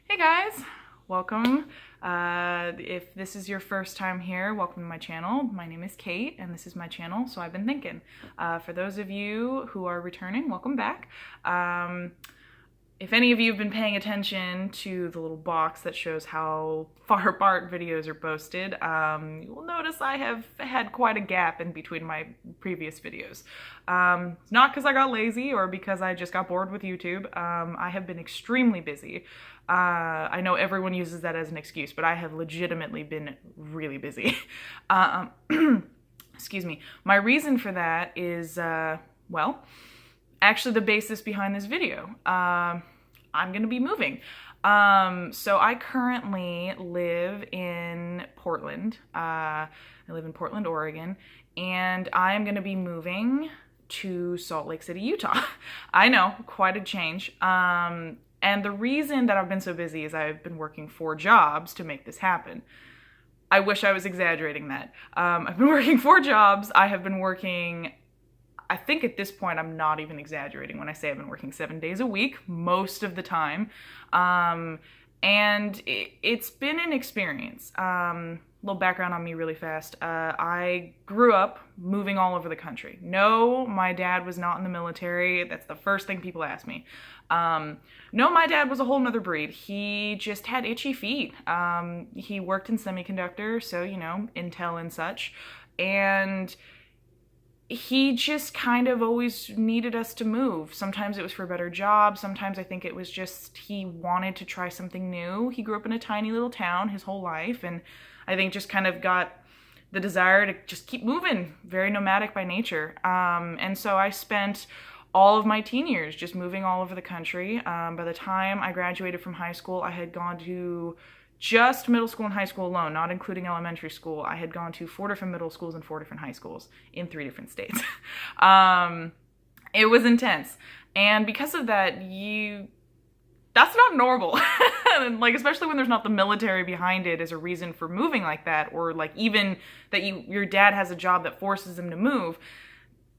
Hey guys, welcome. If this is your first time here, welcome to my channel. My name is Kate and this is my channel, so I've been thinking. For those of you who are returning, welcome back. If any of you have been paying attention to the little box that shows how far apart videos are posted, you will notice I have had quite a gap in between my previous videos. Not because I got lazy or because I just got bored with YouTube. I have been extremely busy. I know everyone uses that as an excuse, but I have legitimately been really busy. Excuse me. My reason for that is, well, actually the basis behind this video. I'm gonna be moving. So I currently live in Portland. I live in Portland, Oregon, and I am gonna be moving to Salt Lake City, Utah. I know, quite a change. And the reason that I've been so busy is I've been working 4 jobs to make this happen. I wish I was exaggerating that. I've been working 4 jobs. I have been working, I think at this point I'm not even exaggerating when I say I've been working 7 days a week most of the time. And it's been an experience. Little background on me really fast. I grew up moving all over the country. No, my dad was not in the military. That's the first thing people ask me. No, my dad was a whole nother breed. He just had itchy feet. He worked in semiconductor, so, you know, Intel and such. And he just kind of always needed us to move. Sometimes it was for a better job. Sometimes I think it was just he wanted to try something new. He grew up in a tiny little town his whole life, and I think just kind of got the desire to just keep moving, very nomadic by nature. And so I spent all of my teen years just moving all over the country. By the time I graduated from high school, I had gone to just middle school and high school alone, not including elementary school. I had gone to 4 different middle schools and 4 different high schools in 3 different states. It was intense. And because of that, that's not normal. Like, especially when there's not the military behind it as a reason for moving like that, or like even that your dad has a job that forces him to move,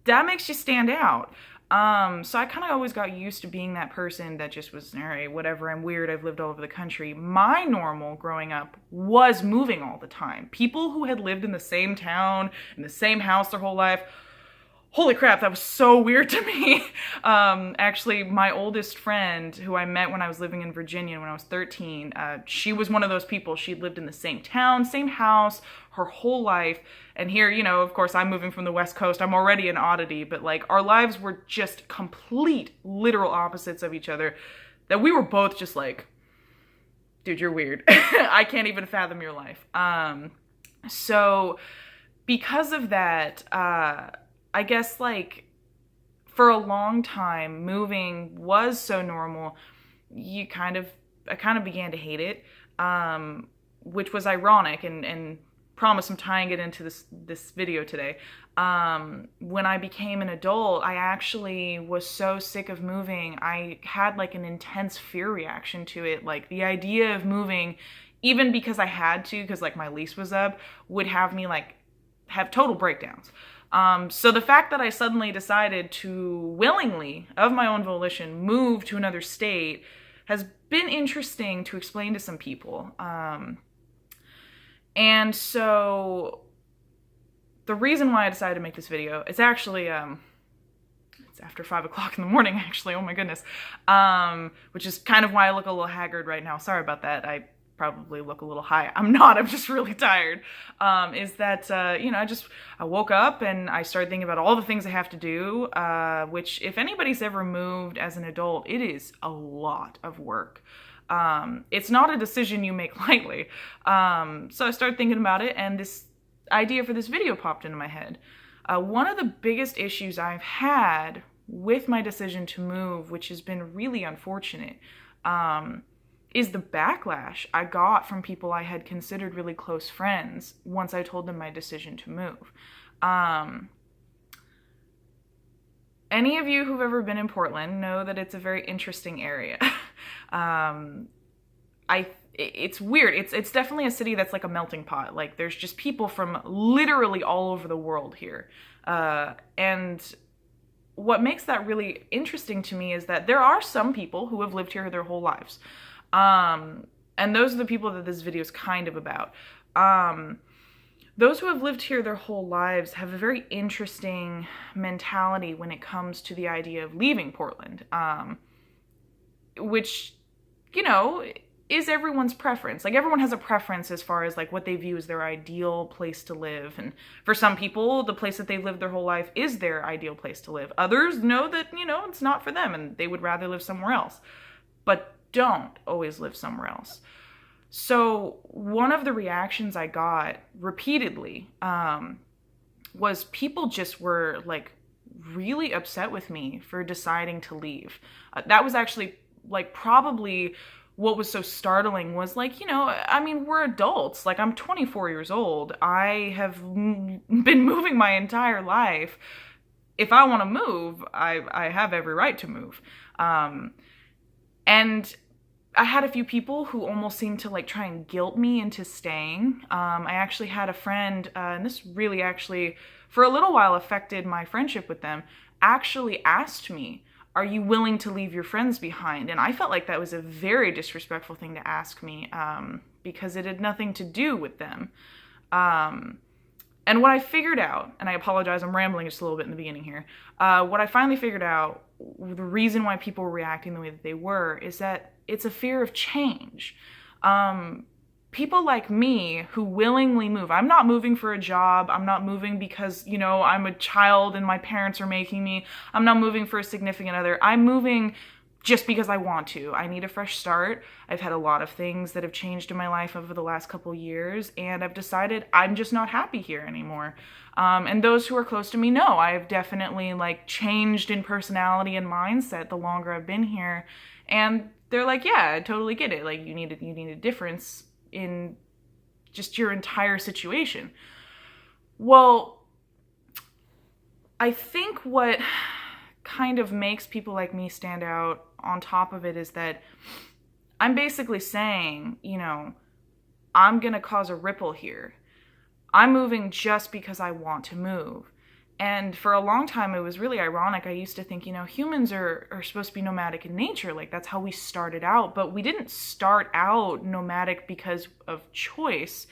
that makes you stand out. So I kind of always got used to being that person that just was, all right, whatever, I'm weird, I've lived all over the country. My normal growing up was moving all the time. People who had lived in the same town, in the same house their whole life, holy crap, that was so weird to me. Actually, my oldest friend, who I met when I was living in Virginia when I was 13, she was one of those people. She'd lived in the same town, same house, her whole life. And here, you know, of course, I'm moving from the West Coast. I'm already an oddity, but like our lives were just complete, literal opposites of each other, that we were both just like, dude, you're weird. I can't even fathom your life. So because of that, I guess like for a long time, moving was so normal, I kind of began to hate it, which was ironic, and promise I'm tying it into this video today. When I became an adult, I actually was so sick of moving. I had like an intense fear reaction to it. Like the idea of moving, even because I had to, because like my lease was up, would have me like have total breakdowns. So the fact that I suddenly decided to willingly, of my own volition, move to another state has been interesting to explain to some people. And so the reason why I decided to make this video, it's actually, it's after 5 o'clock in the morning, actually, oh my goodness, which is kind of why I look a little haggard right now. Sorry about that. I probably look a little high. I'm not, I'm just really tired. Is that, you know, I woke up and I started thinking about all the things I have to do, which if anybody's ever moved as an adult, it is a lot of work. It's not a decision you make lightly. So I started thinking about it, and this idea for this video popped into my head. One of the biggest issues I've had with my decision to move, which has been really unfortunate, is the backlash I got from people I had considered really close friends once I told them my decision to move. Any of you who've ever been in Portland know that it's a very interesting area. It's weird. It's definitely a city that's like a melting pot. Like there's just people from literally all over the world here. And what makes that really interesting to me is that there are some people who have lived here their whole lives. And those are the people that this video is kind of about. Those who have lived here their whole lives have a very interesting mentality when it comes to the idea of leaving Portland, which, you know, is everyone's preference. Like, everyone has a preference as far as like what they view as their ideal place to live. And for some people, the place that they've lived their whole life is their ideal place to live. Others know that, you know, it's not for them and they would rather live somewhere else, but don't always live somewhere else. So one of the reactions I got repeatedly was people just were like really upset with me for deciding to leave. That was actually like probably what was so startling was like, you know, I mean, we're adults. Like, I'm 24 years old. I have been moving my entire life. If I want to move, I have every right to move. And I had a few people who almost seemed to like try and guilt me into staying. I actually had a friend, and this really actually, for a little while, affected my friendship with them, actually asked me, are you willing to leave your friends behind? And I felt like that was a very disrespectful thing to ask me, because it had nothing to do with them. And what I figured out, and I apologize, I'm rambling just a little bit in the beginning here. What I finally figured out, the reason why people were reacting the way that they were, is that it's a fear of change. People like me who willingly move. I'm not moving for a job. I'm not moving because, you know, I'm a child and my parents are making me. I'm not moving for a significant other. I'm moving just because I want to. I need a fresh start. I've had a lot of things that have changed in my life over the last couple years, and I've decided I'm just not happy here anymore. And those who are close to me know I've definitely like changed in personality and mindset the longer I've been here. And they're like, yeah, I totally get it. Like, you need a difference in just your entire situation. Well, I think what kind of makes people like me stand out on top of it is that I'm basically saying, you know, I'm gonna cause a ripple here. I'm moving just because I want to move. And for a long time, it was really ironic. I used to think, you know, humans are supposed to be nomadic in nature. Like, that's how we started out. But we didn't start out nomadic because of choice.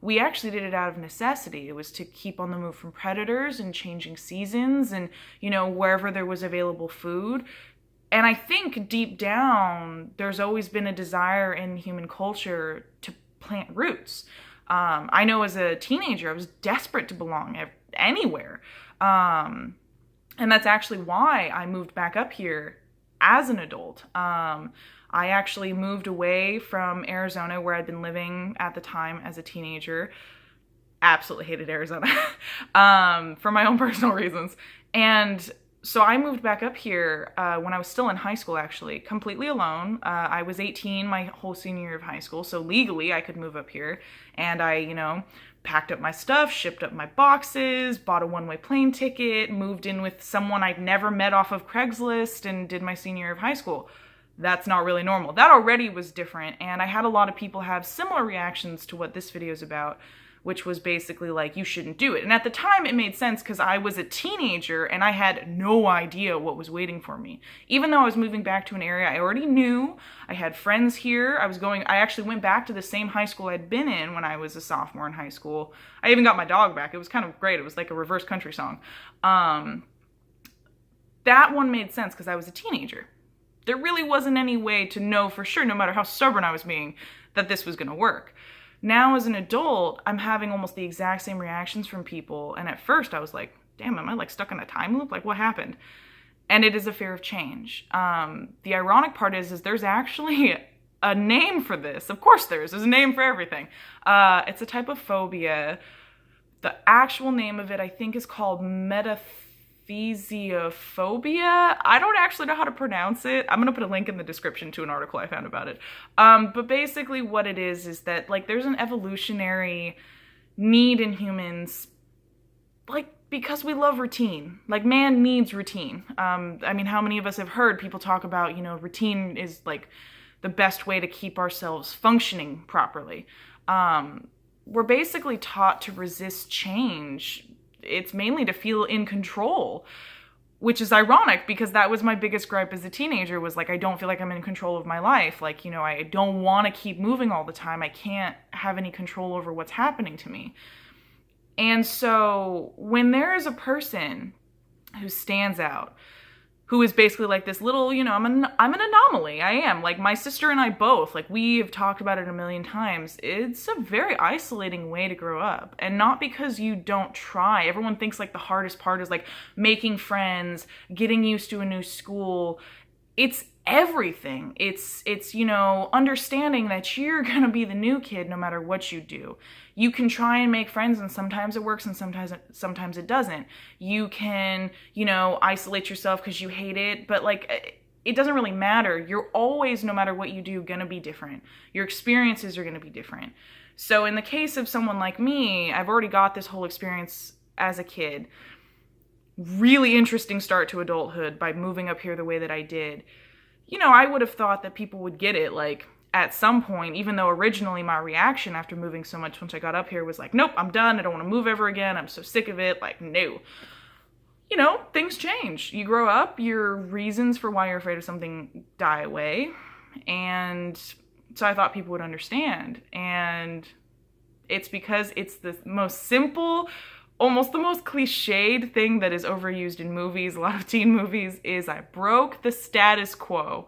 We actually did it out of necessity. It was to keep on the move from predators and changing seasons and, you know, wherever there was available food. And I think deep down, there's always been a desire in human culture to plant roots. I know as a teenager, I was desperate to belong anywhere. And that's actually why I moved back up here as an adult. I actually moved away from Arizona, where I'd been living at the time as a teenager. Absolutely hated Arizona for my own personal reasons. And so I moved back up here when I was still in high school, actually, completely alone. I was 18 my whole senior year of high school, so legally I could move up here. And I, you know, packed up my stuff, shipped up my boxes, bought a one-way plane ticket, moved in with someone I'd never met off of Craigslist, and did my senior year of high school. That's not really normal. That already was different, and I had a lot of people have similar reactions to what this video is about, which was basically like, you shouldn't do it. And at the time, it made sense because I was a teenager and I had no idea what was waiting for me. Even though I was moving back to an area I already knew, I had friends here, I actually went back to the same high school I'd been in when I was a sophomore in high school. I even got my dog back. It was kind of great. It was like a reverse country song. That one made sense because I was a teenager. There really wasn't any way to know for sure, no matter how stubborn I was being, that this was going to work. Now, as an adult, I'm having almost the exact same reactions from people. And at first, I was like, damn, am I like stuck in a time loop? Like, what happened? And it is a fear of change. The ironic part is there's actually a name for this. Of course there is. There's a name for everything. It's a type of phobia. The actual name of it, I think, is called metathesiophobia. I don't actually know how to pronounce it. I'm gonna put a link in the description to an article I found about it. But basically what it is that like there's an evolutionary need in humans, like because we love routine. Like man needs routine. I mean, how many of us have heard people talk about, you know, routine is like the best way to keep ourselves functioning properly. We're basically taught to resist change. It's mainly to feel in control. which is ironic because that was my biggest gripe as a teenager, was like, I don't feel like I'm in control of my life. Like, you know, I don't want to keep moving all the time. I can't have any control over what's happening to me. And so when there is a person who stands out, who is basically like this little, you know, I'm an anomaly. I am. Like, my sister and I both, like, we have talked about it a million times. It's a very isolating way to grow up. And not because you don't try. Everyone thinks, like, the hardest part is, like, making friends, getting used to a new school. It's everything. It's you know, understanding that you're gonna be the new kid no matter what you do. You can try and make friends, and sometimes it works and sometimes it doesn't. You can, you know, isolate yourself because you hate it, but like, it doesn't really matter. You're always, no matter what you do, gonna be different. Your experiences are gonna be different. So in the case of someone like me, I've already got this whole experience as a kid. Really interesting start to adulthood by moving up here the way that I did. You know, I would have thought that people would get it, like, at some point, even though originally my reaction after moving so much once I got up here was like, nope, I'm done. I don't want to move ever again. I'm so sick of it. Like, no. You know, things change. You grow up, your reasons for why you're afraid of something die away. And so I thought people would understand. And it's because it's the most simple, almost the most cliched thing that is overused in movies, a lot of teen movies, is I broke the status quo.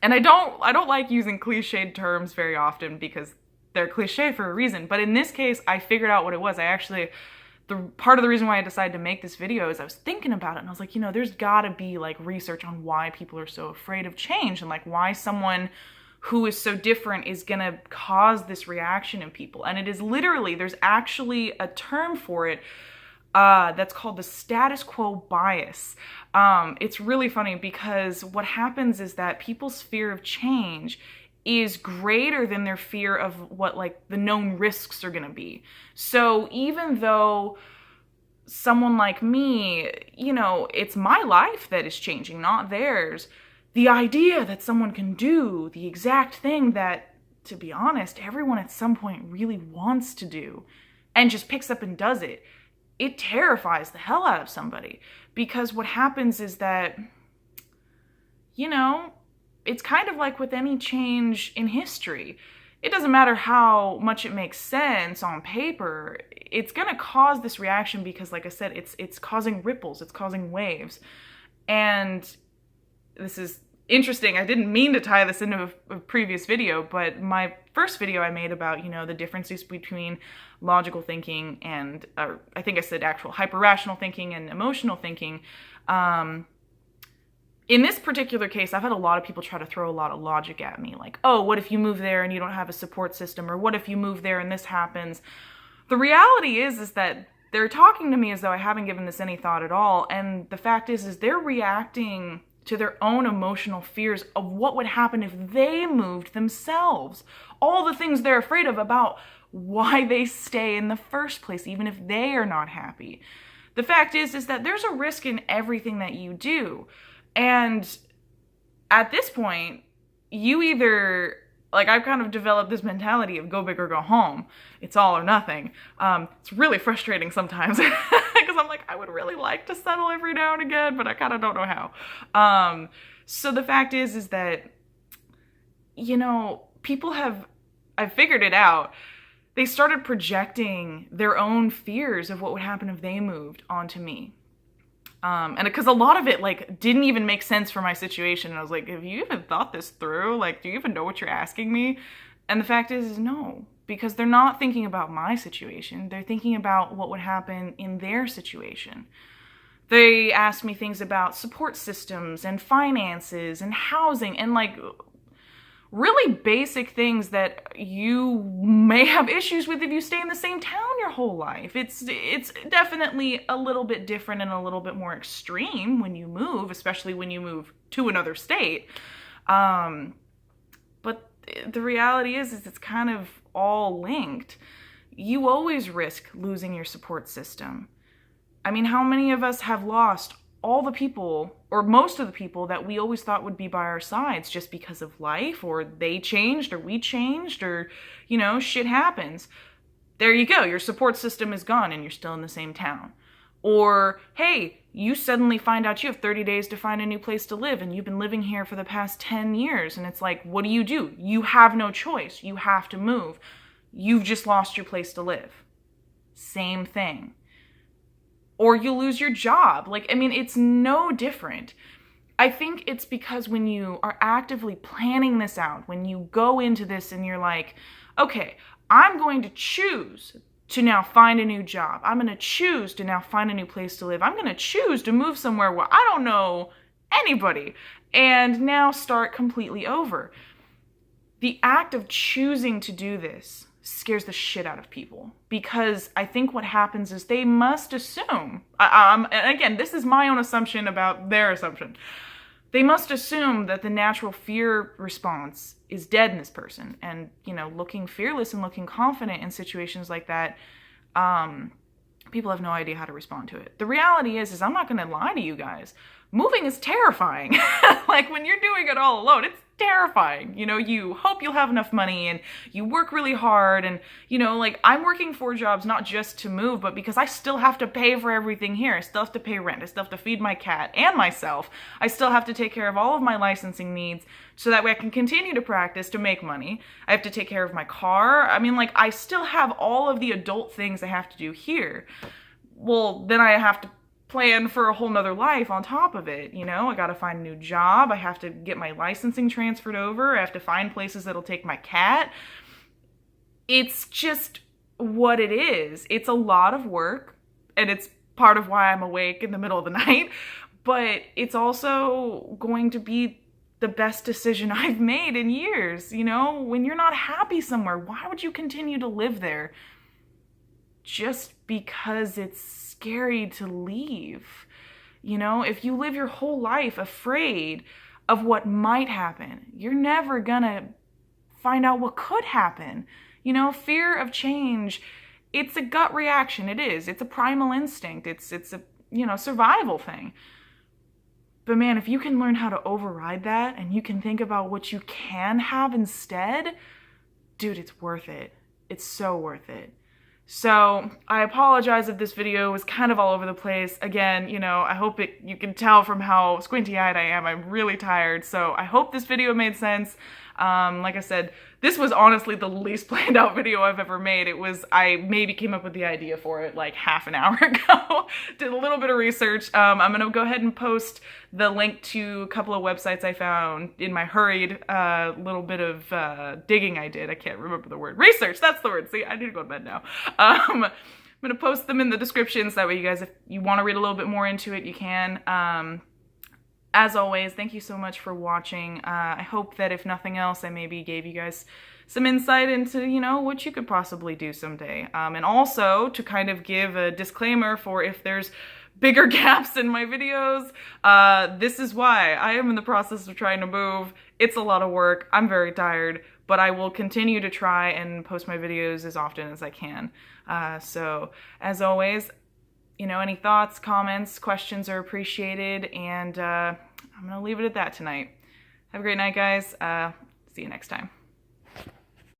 And I don't like using cliched terms very often because they're cliche for a reason. But in this case, I figured out what it was. The part of the reason why I decided to make this video is I was thinking about it and I was like, you know, there's gotta be like research on why people are so afraid of change and like why someone who is so different is gonna cause this reaction in people. And it is literally, there's actually a term for it that's called the status quo bias. It's really funny because what happens is that people's fear of change is greater than their fear of what like the known risks are gonna be. So even though someone like me, you know, it's my life that is changing, not theirs, the idea that someone can do the exact thing that, to be honest, everyone at some point really wants to do and just picks up and does it, it terrifies the hell out of somebody. Because what happens is that, you know, it's kind of like with any change in history. It doesn't matter how much it makes sense on paper, it's gonna cause this reaction because, like I said, it's causing ripples, it's causing waves. And this is interesting. I didn't mean to tie this into a previous video, but my first video I made about, you know, the differences between logical thinking and, I think I said actual hyper-rational thinking and emotional thinking. In this particular case, I've had a lot of people try to throw a lot of logic at me. Like, oh, what if you move there and you don't have a support system? Or what if you move there and this happens? The reality is that they're talking to me as though I haven't given this any thought at all. And the fact is they're reacting to their own emotional fears of what would happen if they moved themselves. All the things they're afraid of about why they stay in the first place, even if they are not happy. The fact is that there's a risk in everything that you do. And at this point, you either, like, I've kind of developed this mentality of go big or go home. It's all or nothing. It's really frustrating sometimes because I'm like, I would really like to settle every now and again, but I kind of don't know how. So the fact is that, you know, I've figured it out. They started projecting their own fears of what would happen if they moved onto me. And because a lot of it, like, didn't even make sense for my situation. And I was like, have you even thought this through? Like, do you even know what you're asking me? And the fact is no, because they're not thinking about my situation. They're thinking about what would happen in their situation. They asked me things about support systems and finances and housing and, like, really basic things that you may have issues with if you stay in the same town your whole life. It's definitely a little bit different and a little bit more extreme when you move, especially when you move to another state. But the reality is it's kind of all linked. You always risk losing your support system. I mean, how many of us have lost all the people, or most of the people, that we always thought would be by our sides just because of life, or they changed, or we changed, or, you know, shit happens. There you go, your support system is gone and you're still in the same town. Or, hey, you suddenly find out you have 30 days to find a new place to live, and you've been living here for the past 10 years. And it's like, what do? You have no choice. You have to move. You've just lost your place to live. Same thing. Or you lose your job. Like, I mean, it's no different. I think it's because when you are actively planning this out, when you go into this and you're like, okay, I'm going to choose to now find a new job. I'm going to choose to now find a new place to live. I'm going to choose to move somewhere where I don't know anybody and now start completely over. The act of choosing to do this scares the shit out of people, because I think what happens is they must assume, and again, this is my own assumption about their assumption, they must assume that the natural fear response is dead in this person. And, you know, looking fearless and looking confident in situations like that, people have no idea how to respond to it. The reality is I'm not going to lie to you guys. Moving is terrifying. Like, when you're doing it all alone, it's terrifying. You know, you hope you'll have enough money and you work really hard. And, you know, like, I'm working 4 jobs not just to move, but because I still have to pay for everything here. I still have to pay rent. I still have to feed my cat and myself. I still have to take care of all of my licensing needs so that way I can continue to practice to make money. I have to take care of my car. I mean, like, I still have all of the adult things I have to do here. Well, then I have to plan for a whole nother life on top of it. You know, I got to find a new job. I have to get my licensing transferred over. I have to find places that'll take my cat. It's just what it is. It's a lot of work, and it's part of why I'm awake in the middle of the night, but it's also going to be the best decision I've made in years. You know, when you're not happy somewhere, why would you continue to live there? Just because it's scary to leave. You know, if you live your whole life afraid of what might happen, you're never gonna find out what could happen. You know, fear of change, it's a gut reaction. It is. It's a primal instinct. It's a, you know, survival thing. But man, if you can learn how to override that and you can think about what you can have instead, dude, it's worth it. It's so worth it. So I apologize if this video was kind of all over the place. Again, you know, I hope you can tell from how squinty-eyed I am. I'm really tired. So I hope this video made sense. Like I said, this was honestly the least planned out video I've ever made. I maybe came up with the idea for it like half an hour ago. Did a little bit of research. I'm gonna go ahead and post the link to a couple of websites I found in my hurried little bit of digging I did. I can't remember the word. Research, that's the word. See, I need to go to bed now. I'm gonna post them in the descriptions. That way you guys, if you wanna read a little bit more into it, you can. As always, thank you so much for watching. I hope that if nothing else, I maybe gave you guys some insight into, you know, what you could possibly do someday. And also to kind of give a disclaimer for if there's bigger gaps in my videos, this is why. I am in the process of trying to move. It's a lot of work. I'm very tired, but I will continue to try and post my videos as often as I can. So as always, you know, any thoughts, comments, questions are appreciated, and I'm gonna leave it at that tonight. Have a great night, guys. See you next time.